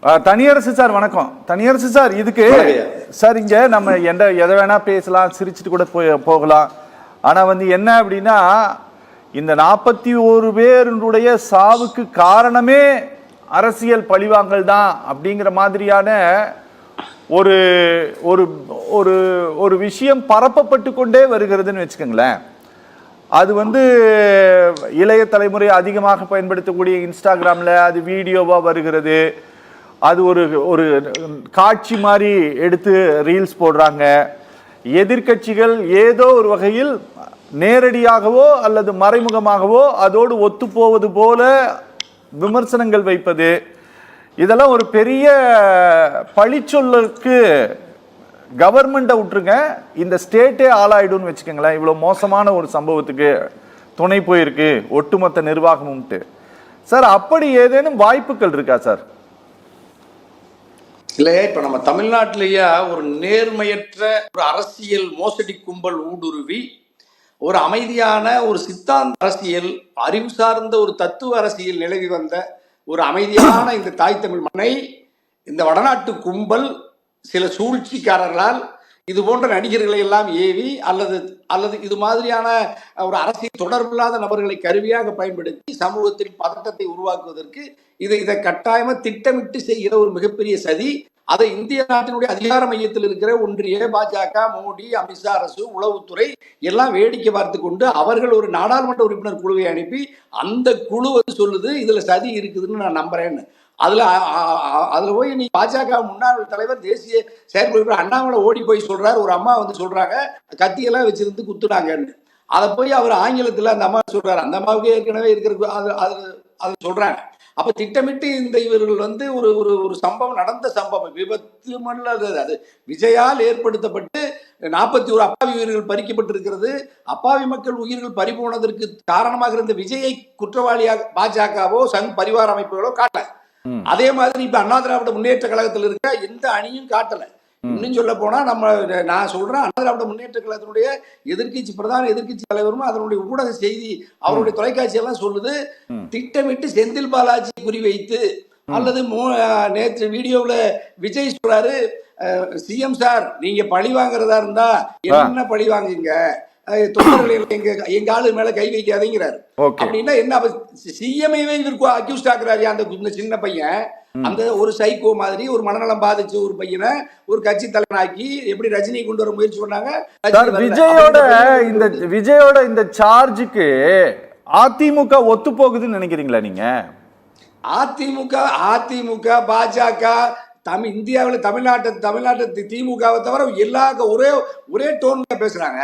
தனியரசு sir வணக்கம். தனியரசு sir, இதுக்கு sir இங்க நம்ம எதை வேணா பேசலாம், சிரிச்சுட்டு கூட போகலாம். ஆனா என்ன அப்படின்னா, இந்த 41 பேருடைய சாவுக்கு காரணமே அரசியல் பழிவாங்கல் தான் அப்படிங்கிற மாதிரியான ஒரு ஒரு ஒரு ஒரு விஷயம் பரப்பப்பட்டு கொண்டே வருகிறதுன்னு வச்சுக்கோங்களேன். அது இளைய தலைமுறை அதிகமாக பயன்படுத்தக்கூடிய இன்ஸ்டாகிராமில் அது வீடியோவாக வருகிறது. அது ஒரு ஒரு காட்சி மாதிரி எடுத்து ரீல்ஸ் போடுறாங்க. எதிர்கட்சிகள் ஏதோ ஒரு வகையில் நேரடியாகவோ அல்லது மறைமுகமாகவோ அதோடு ஒத்து போவது போல விமர்சனங்கள் வைப்பது, இதெல்லாம் ஒரு பெரிய பழிச்சொல்லுக்கு கவர்மெண்ட்டை விட்டுருங்க, இந்த ஸ்டேட்டே ஆளாயிடும்னு வச்சுக்கோங்களேன். இவ்வளோ மோசமான ஒரு சம்பவத்துக்கு துணை போயிருக்கு ஒட்டுமொத்த நிர்வாகமும்ட்டு. சார், அப்படி ஏதேனும் வாய்ப்புகள் இருக்கா சார்? இல்லையா, இப்ப நம்ம தமிழ்நாட்டிலேயே ஒரு நேர்மையற்ற ஒரு அரசியல் மோசடி கும்பல் ஊடுருவி ஒரு அமைதியான ஒரு சித்தாந்த அரசியல், அறிவு சார்ந்த ஒரு தத்துவ அரசியல் நிலவி வந்த ஒரு அமைதியான இந்த தாய் தமிழ் மண்ணை இந்த வடநாட்டு கும்பல் சில சூழ்ச்சிக்காரர்களால் இது போன்ற நடிகர்களை எல்லாம் ஏவி அல்லது இது மாதிரியான ஒரு அரசியல் தொடர்பில்லாத நபர்களை கருவியாக பயன்படுத்தி சமூகத்தில் பதட்டத்தை உருவாக்குவதற்கு இதை கட்டாயமா திட்டமிட்டு செய்கிற ஒரு மிகப்பெரிய சதி. அதை இந்திய நாட்டினுடைய அதிகார மையத்தில் இருக்கிற ஒன்றிய, பாஜக, மோடி, அமித்ஷா அரசு, உளவுத்துறை எல்லாம் வேடிக்கை பார்த்து கொண்டு அவர்கள் ஒரு நாடாளுமன்ற உறுப்பினர் குழுவை அனுப்பி அந்த குழு சொல்லுது இதுல சதி இருக்குதுன்னு நான் நம்புறேன்னு. அதுல போய் நீ பாஜக முன்னாள் தலைவர், தேசிய செயற்குழு அண்ணாமலை ஓடி போய் சொல்றாரு, ஒரு அம்மா சொல்றாங்க கத்தியெல்லாம் வச்சிருந்து குத்துனாங்கன்னு. அதை போய் அவர் ஆங்கிலத்துல அந்த அம்மா சொல்றாரு, அந்த அம்மாவுக்கு ஏற்கனவே இருக்கிற அது சொல்றாங்க. அப்ப திட்டமிட்டு இந்த இவர்கள் ஒரு ஒரு சம்பவம், நடந்த சம்பவம் விபத்து மல்லது, அது விஜயால் ஏற்படுத்தப்பட்டு 41 அப்பாவி உயிர்கள் பறிக்கப்பட்டிருக்கிறது. அப்பாவி மக்கள் உயிர்கள் பறிபோனதற்கு காரணமாக இருந்த விஜயை குற்றவாளியாக பாஜகவோ சங் பரிவார அமைப்புகளோ காட்டல. அதே மாதிரி இப்ப அண்ணா திராவிட முன்னேற்ற கழகத்தில் இருக்க எந்த அணியும் காட்டல. இன்னும் சொல்ல போனா நான் சொல்றேன், அண்ணா திராவிட முன்னேற்ற கழகத்தினுடைய எதிர்கட்சி பிரதான எதிர்கட்சி தலைவரும் அதனுடைய ஊடக செய்தி அவருடைய தொலைக்காட்சி எல்லாம் சொல்லுது, திட்டமிட்டு செந்தில் பாலாஜி குறிவைத்து அல்லது நேற்று வீடியோவில் விஜய் சொல்றாரு, சிஎம் சார் நீங்க பழி வாங்குறதா இருந்தா என்ன பழி வாங்குங்க, தொண்டர்கள் எங்க ஆளு மேல கை வைக்காதீங்கிறாரு. அப்படின்னா என்ன, சிஎம்ஐவே இவருக்கு அக்யூஸ்ட் ஆக்குறாரு. அந்த சின்ன பையன் அந்த ஒரு சைக்கோ மாதிரி ஒரு மனநலம் பாதிச்ச ஒரு பையனை ஒரு கட்சி தலைவனாக்கி எப்படி ரஜினி கொண்டு வர முயற்சி பண்ணாங்க. விஜயோட இந்த சார்ஜுக்கு அதிமுக ஒத்து போகுதுன்னு நினைக்கிறீங்களா நீங்க? அதிமுக பாஜக இந்தியாவில் தமிழ்நாட்டு திமுகவை தவிர எல்லா ஒரே டோன்ல பேசுறாங்க.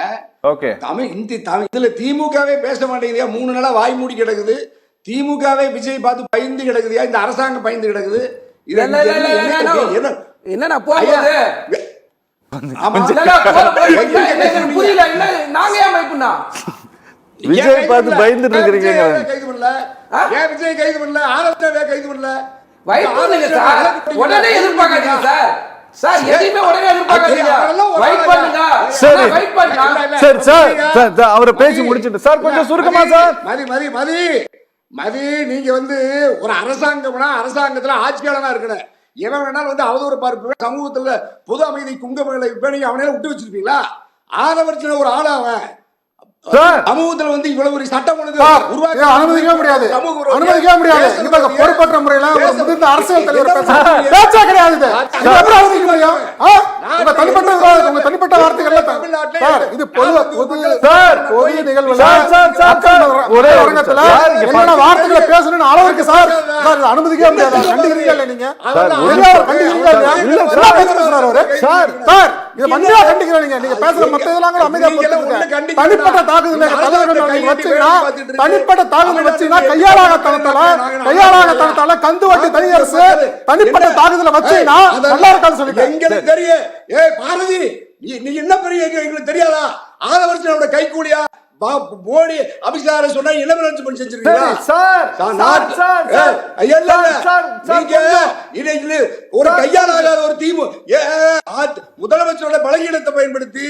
இதுல திமுகவே பேச மாட்டேங்குது, 3 நாளா வாய் மூடி கிடக்குது. திமுகவே விஜய் பார்த்து பயந்து கிடக்குதுயா, இந்த அரசாங்கம் பயந்து கிடக்குது. விஜய் பார்த்து பயந்து இருக்கிறீங்க. கைது பண்ணல, ஏன் விஜய் கைது பண்ணல, ஆனந்தாவே கைது பண்ணல. உடனே எதிர்பார்க்காதீங்க சார். சார் எதையுமே உடனே எதிர்பார்க்காதீங்க, வெயிட் பண்ணுங்க. சரி சரி சார், அவரை பேசி முடிச்சிட்டு சார் கொஞ்சம் சுருக்கமா சார். மதி நீங்க ஒரு அரசாங்கம்னா அரசாங்கத்துல ஆட்சியாளனா இருக்கணும். எவன் வேணாலும் அவதூறு பார்ப்பு, சமூகத்துல பொது அமைதி குங்கமங்களை நீங்க அவனால விட்டு வச்சிருப்பீங்களா? ஆதவர்ச்சின ஒரு ஆளா அவன் சமூகத்துல இவ்வளவு ஒரு சட்டம் உருவாக்க அனுமதிக்க முடியாது, அனுமதிக்க முடியாது. பொறுப்பற்ற முறையில முதிர்ந்த அரசியல் தலைவர் பேச்சா கிடையாது. உங்க தனிப்பட்ட வார்த்தைகள் இது பொது நிகழ்வுல என்னென்ன வார்த்தைகளை பேசணும்னு அளவுக்கு சார் அனுமதிக்க முடியாது. கண்டிக்கிறீங்க இல்ல நீங்க? சார் இதை மண்ணியா கண்டிக்கிறீங்க. நீங்க பேசுற மத்த இதெல்லாம் அமைதியா தனிப்பட்ட தனிப்பட்ட தாக்குதல் வச்சீங்கன்னா கையாளாகத்தனத்தால கந்து வட்டி தனியரசு தனிப்பட்ட தாக்குதலை வச்சீங்கன்னா நல்லா இருக்காது சொல்லிட்டு தெரியும். ஏ பாரதி, நீ என்ன பெரிய எங்களுக்கு தெரியாதா? ஆதவர்ச்சனோட கைகூலியா மோடி அபிஷார சொன்னா இளவரசு பண்ணி செஞ்சிருக்கீங்களா? ஒரு கையாளாகாத ஒரு தீமு முதலமைச்சரோட பலகீனத்தை பயன்படுத்தி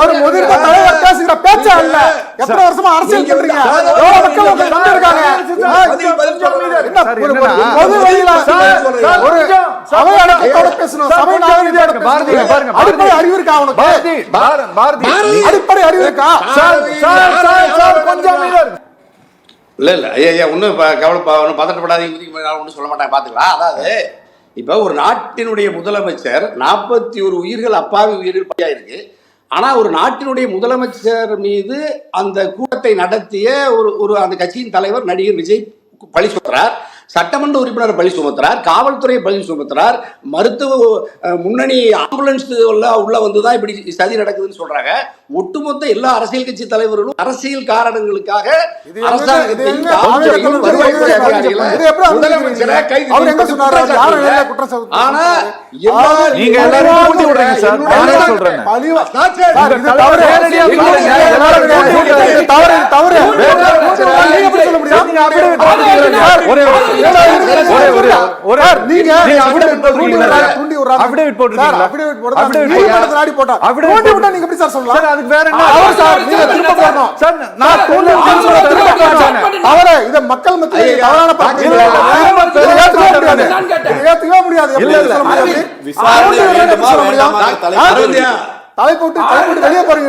ஒரு முதிர்ந்த தலைவர் பேசுகிற பேச்சா இல்ல. எத்தனை வருஷமா அரசியல் பண்றீங்க? சார், ஒரு என்னன்னா- பொது வழியில சார், ஒரு கொஞ்சம், சார், சபை கொஞ்சம். அடக்கத்தோட பேசணும். சார், சபை கொஞ்சம் நாகரிகத்தோட பாரதி, பேசணும். பாருங்க, அடிப்படை அறிவு இருக்கா உனக்கு? அடிப்படை அறிவு இருக்கா? கொஞ்சம் அமைதியா இருங்க. இல்ல ஐயா ஒன்றும் ஒன்றும் பதட்டப்படாதீங்க, ஒன்றும் சொல்ல மாட்டாங்க, பார்த்துக்கலாம். அதாவது இப்போ ஒரு நாட்டினுடைய முதலமைச்சர் 41 உயிர்கள் அப்பாவி உயிர்கள் பலியாயிருக்கு. ஆனால் ஒரு நாட்டினுடைய முதலமைச்சர் மீது அந்த கூட்டத்தை நடத்திய ஒரு அந்த கட்சியின் தலைவர் நடிகர் விஜய் பழி சுமத்துறார், சட்டமன்ற உறுப்பினர் பழி சுமத்துறார், காவல்துறை பழி சுமத்துறார், மருத்துவ முன்னணி ஆம்புலன்ஸ் உள்ள வந்துதான் இப்படி சதி நடக்குதுன்னு சொல்றாங்க. ஒட்டுமொத்த எல்லா அரசியல் கட்சி தலைவர்களும் அரசியல் காரணங்களுக்காக அரசாங்கத்தையும் காவல்துறையும் வருவாய்த்துறை அதிகாரிகளை முதலமைச்சரை கைது ஆனா நீங்க எல்லாரும் கூட்டி விடுறீங்க சார். நானே சொல்றேன். மக்கள் மத்தியில் தவறான தலைப்போட்டு வெளியே போறீங்க.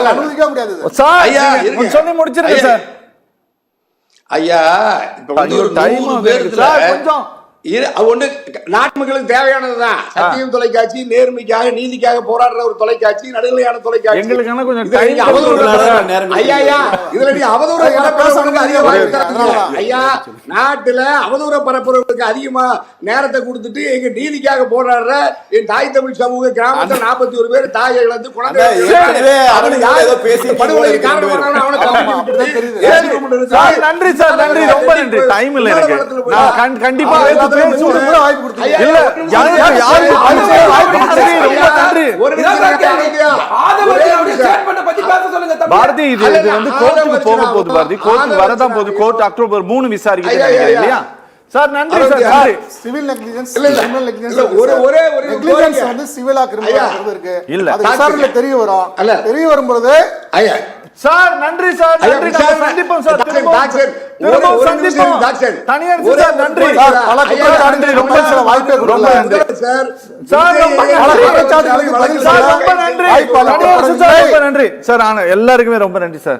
அனுமதிக்க முடியாது. சொல்லி முடிச்சிருங்க சார். ஐயா இப்ப வந்து ஒரு 100 பேருக்குள்ள கொஞ்சம் ஒண்ணு நாட்டு மக்களுக்கு தேவையானதுதான். சத்தியம் தொலைக்காட்சி நேர்மைக்காக நீதிக்காக போராடுற ஒரு தொலைக்காட்சி, நடுநிலையான தொலைக்காட்சி. எங்களுக்கு கொஞ்சம் ஐயா இதுல நீ அவதூற பரப்புறவங்களுக்கு அதிக வாய்ப்பு தரீங்க. ஐயா நாட்டுல அவதூற பரப்புறவங்களுக்கு அதிகமா நேரத்தை கொடுத்துட்டு எங்க நீதிக்காக போராடுற என் தாய் தமிழ் சமூக கிராமத்துல 41 பேர் தாயை இழந்து குழந்தை படுகொலைக்கு காரணமான நன்றி சார், நன்றி, ரொம்ப நன்றி. டைம் இல்ல எனக்கு. நான் கண்டிப்பா பாரதி இது வந்து கோர்ட்டுக்கு போக போகுது. பாரதி கோர்ட்டுக்கு வரதான் போகுது. கோர்ட் அக்டோபர் 3 விசாரிக்கிறது இல்லையா சார்? நன்றி சார், நன்றி. சிவில் நெக்லிஜென்ஸ், கிரிமினல் நெக்லிஜென்ஸ், ஒரே நெக்லிஜென்ஸ் வந்து சிவிலா கிரிமினல் இருக்கு. இல்ல அது விசாரணையில தெரிய வரும். தெரிய வரும்போது ஐயா சார் நன்றி சார், நன்றி. நம்ம சந்திப்போம் சார், திரும்ப சந்திப்போம். தனியார் சார், நன்றி. பல குற்றச்சாட்டுகள் ரொம்ப சில வாய்ப்பே ரொம்ப நன்றி சார். சார் ரொம்ப நன்றி. ரொம்ப நன்றி சார், ரொம்ப நன்றி சார். எல்லாருக்குமே ரொம்ப நன்றி சார்.